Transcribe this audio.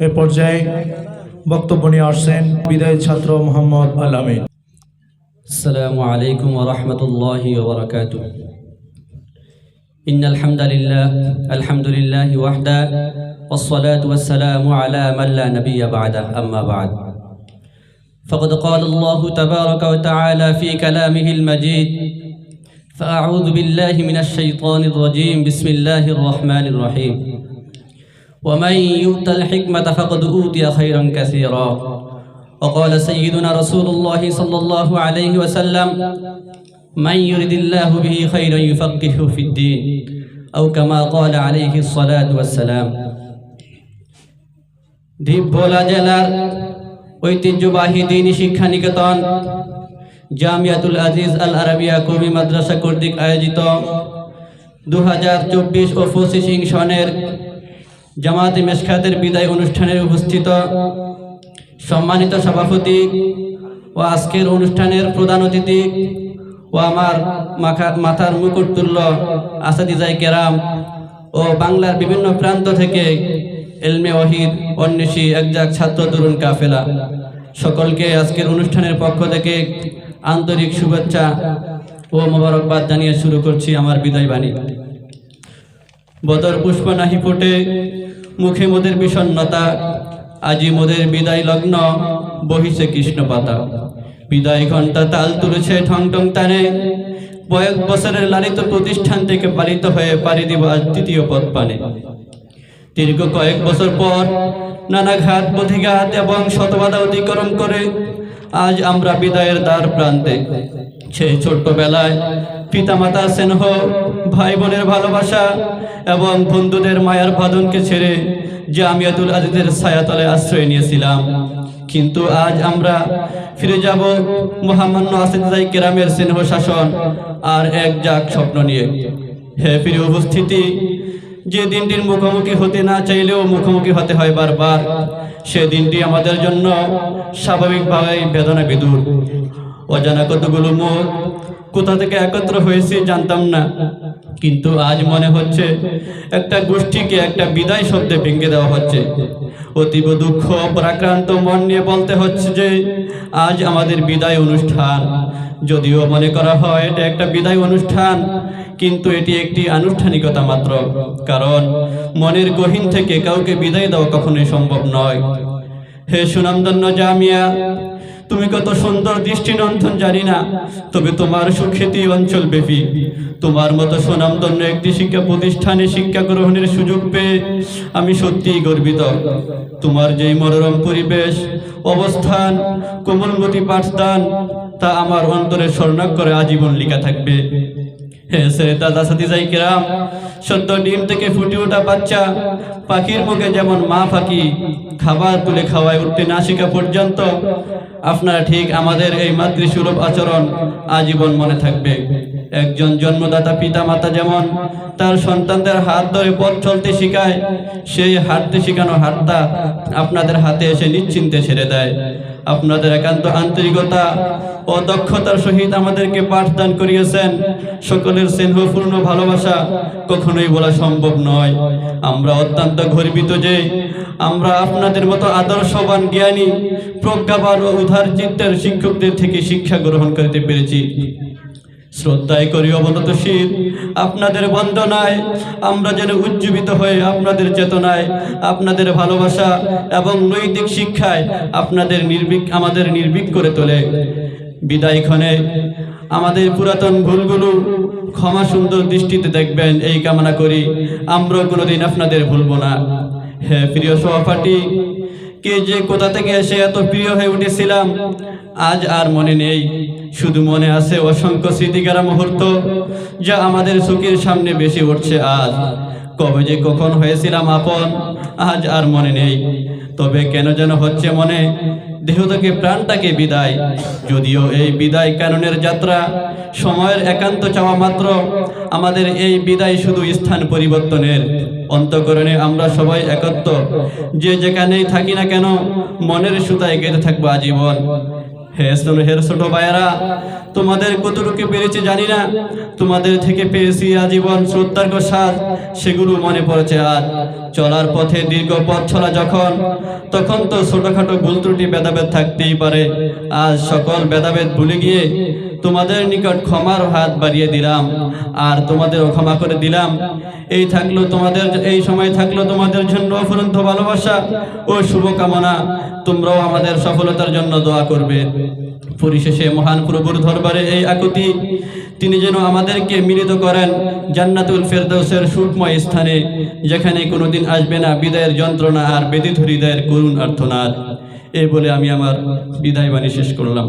এ পর্যায়ে বক্তব্য নিয়ে আসছেন বিদায়ী ছাত্র মোহাম্মদ আল আমিন। আসসালামু আলাইকুম ওয়া রাহমাতুল্লাহি ওয়া বারাকাতুহু। ইন্নাল হামদুলিল্লাহি ওয়াহদা والصلاة والسلام على من لا نبي بعده أما بعد فقد قال الله تبارك وتعالى في كلامه المجيد فأعوذ بالله من الشيطان الرجيم بسم الله الرحمن الرحيم ومن يؤت الحكمة فقد أوتي خيرا كثيرا وقال سيدنا رسول الله صلى الله عليه وسلم من يرد الله به خيرا يفقهه في الدين أو كما قال عليه الصلاة والسلام। ভোলা জেলার ঐতিহ্যবাহী দ্বীনি শিক্ষা নিকেতন জামিয়াতুল আজিজ আল আরাবিয়া কওমি মাদ্রাসা কর্তৃক আয়োজিত 2024 ও 25 সনের জামাতে মেশকাতের বিদায় অনুষ্ঠানের উপস্থিত সম্মানিত সভাপতি ও আজকের অনুষ্ঠানের প্রধান অতিথি ও আমার মাথার মুকুট তুল্য আসাদিজায়ে কেরাম ও বাংলার বিভিন্ন প্রান্ত থেকে ইলমে ওয়াহিদ অন্বেষী একজাক ছাত্র তরুণ কাফেলা, সকলকে আজকের অনুষ্ঠানের পক্ষ থেকে আন্তরিক শুভেচ্ছা ও মোবারকবাদ জানিয়ে শুরু করছি আমার বিদায় বাণী। বদর পুষ্প নাহি ফোটে মুখে মোদের বিষণ্ণতা, আজি মোদের বিদায় লগ্ন বহিছে কৃষ্ণ পাতা। বিদায় ঘণ্টা তাল তুলেছে ঠং ঠং টানে, কয়েক বছরের লালিত প্রতিষ্ঠান থেকে পালিত হয়ে পাড়ি দিব আজ তৃতীয় পথ পানে। দীর্ঘ কয়েক বছর পর নানা ঘাত প্রতিঘাত এবং শতবাধা অতিক্রম করে আজ আমরা বিদায়ের দ্বার প্রান্তে। সেই ছোট্টবেলায় পিতামাতার স্নেহ, ভাই বোনের ভালোবাসা এবং বন্ধুদের মায়ার বাঁধনকে ছেড়ে জামিয়াতুল আজিজের ছায়াতলে আশ্রয় নিয়েছিলাম, কিন্তু আজ আমরা ফিরে যাব মহামান্য আসাদিজায়ে কেরামের স্নেহ শাসন আর এক জাক স্বপ্ন নিয়ে। হে প্রিয় উপস্থিতি, যে দিনটির মুখোমুখি হতে না চাইলেও মুখোমুখি হতে হয় বারবার, সে দিনটি আমাদের জন্য স্বাভাবিকভাবেই বেদনা বিদুর। অজানা কতগুলো মুখ কোথা থেকে একত্র হয়েছে জানতাম না, কিন্তু আজ মনে হচ্ছে একটা গোষ্ঠীকে একটা বিদায় শব্দে ভেঙে দেওয়া হচ্ছে। অতীব দুঃখ পরাক্রান্ত মন নিয়ে বলতে হচ্ছে যে আজ আমাদের বিদায় অনুষ্ঠান। যদিও মনে করা হয় এটা একটা বিদায় অনুষ্ঠান, কিন্তু এটি একটি আনুষ্ঠানিকতা মাত্র, কারণ মনের গহীন থেকে কাউকে বিদায় দেওয়া কখনোই সম্ভব নয়। হে সুনামধন্য জামিয়া, তুমি কত সুন্দর দৃষ্টিনন্দন জানি না, তবে তোমার সুখ্যাতি অঞ্চল ব্যাপী। তোমার মতো সুনামধন্য একটি শিক্ষা প্রতিষ্ঠানে শিক্ষা গ্রহণের সুযোগ পেয়ে আমি সত্যিই গর্বিত। তোমার যেই মনোরম পরিবেশ, অবস্থান, কোমলমতি পাঠদান, তা আমার অন্তরে স্বর্ণাক্ষরে আজীবন লেখা থাকবে। হে শ্রোতা আসাদিজায়ে কেরাম, সদ্য ডিম থেকে ফুটে ওঠা বাচ্চা পাখির মুখে যেমন মা পাখি খাবার তুলে খাওয়ায় উঠতে না শেখা পর্যন্ত আপনারা ঠিক আমাদের এই মাতৃসুলভ আচরণ আজীবন মনে থাকবে। একজন জন্মদাতা পিতা মাতা যেমন তার সন্তানদের হাত ধরে পথ চলতে শেখায়, সেই হাঁটতে শেখানো হাতটা আপনাদের হাতে এসে নিশ্চিন্তে ছেড়ে দেয়। আপনাদের একান্ত আন্তরিকতা ও দক্ষতার সহিত আমাদেরকে পাঠদান করিয়েছেন। সকলের স্নেহপূর্ণ ভালোবাসা কখনোই বলা সম্ভব নয়। আমরা অত্যন্ত গর্বিত যে আমরা আপনাদের মতো আদর্শবান, জ্ঞানী, প্রজ্ঞাবান ও উদার চিত্তের শিক্ষকদের থেকে শিক্ষা গ্রহণ করতে পেরেছি। শ্রদ্ধায় করি অবনতশীল আপনাদের বন্দনায় আমরা যেন উজ্জীবিত হয়ে আপনাদের চেতনায়, আপনাদের ভালোবাসা এবং নৈতিক শিক্ষায় আমাদের নির্ভীক করে তোলে। বিদায় ক্ষণে আমাদের পুরাতন ভুলগুলো ক্ষমা সুন্দর দৃষ্টিতে দেখবেন এই কামনা করি। আমরাও কোনোদিন আপনাদের ভুলব না। হে প্রিয় সহপাঠী, কে যে কোথা থেকে এসে এত প্রিয় হয়ে উঠেছিলাম আজ আর মনে নেই। শুধু মনে আছে অসংখ্য স্মৃতিকারা মুহূর্ত যা আমাদের চোখের সামনে বেশি উঠছে আজ। কবে যে কখন হয়েছিলাম আপন আজ আর মনে নেই, তবে কেন যেন হচ্ছে মনে দেহ থেকে প্রাণটাকে বিদায়। যদিও এই বিদায় কারণের যাত্রা সময়ের একান্ত চাওয়া মাত্র, আমাদের এই বিদায় শুধু স্থান পরিবর্তনের। অন্তঃকরণে আমরা সবাই একত্র, যে যেখানেই থাকি না কেন মনের সুতায় গেঁথে থাকবো আজীবন। হে ছোট ভাইয়েরা, তোমাদের কতটুকু পেরেছি জানি না, তোমাদের থেকে পেয়েছি আজীবন শ্রদ্ধার স্বাদ, সেগুলো মনে পড়েছে আজ। চলার পথে দীর্ঘ পথ চলা তখন তো ছোটখাটো ভুল ত্রুটি ভেদাভেদ থাকতেই পারে। আজ সকল ভেদাভেদ ভুলে গিয়ে তোমাদের নিকট ক্ষমার হাত বাড়িয়ে দিলাম, আর তোমাদেরও ক্ষমা করে দিলাম। এই সময় থাকলো তোমাদের জন্য অফুরন্ত ভালোবাসা ও শুভকামনা। তোমরাও আমাদের সফলতার জন্য দোয়া করবে। পরিশেষে মহান প্রভুর দরবারে এই আকুতি, তিনি যেন আমাদেরকে মিলিত করেন জান্নাতুল ফেরদাউসের সুখময় স্থানে, যেখানে কোনোদিন আসবে না বিদায়ের যন্ত্রণা আর ব্যথিত হৃদয়ের করুণ আর্তনাদ। এই বলে আমি আমার বিদায় বাণী শেষ করলাম।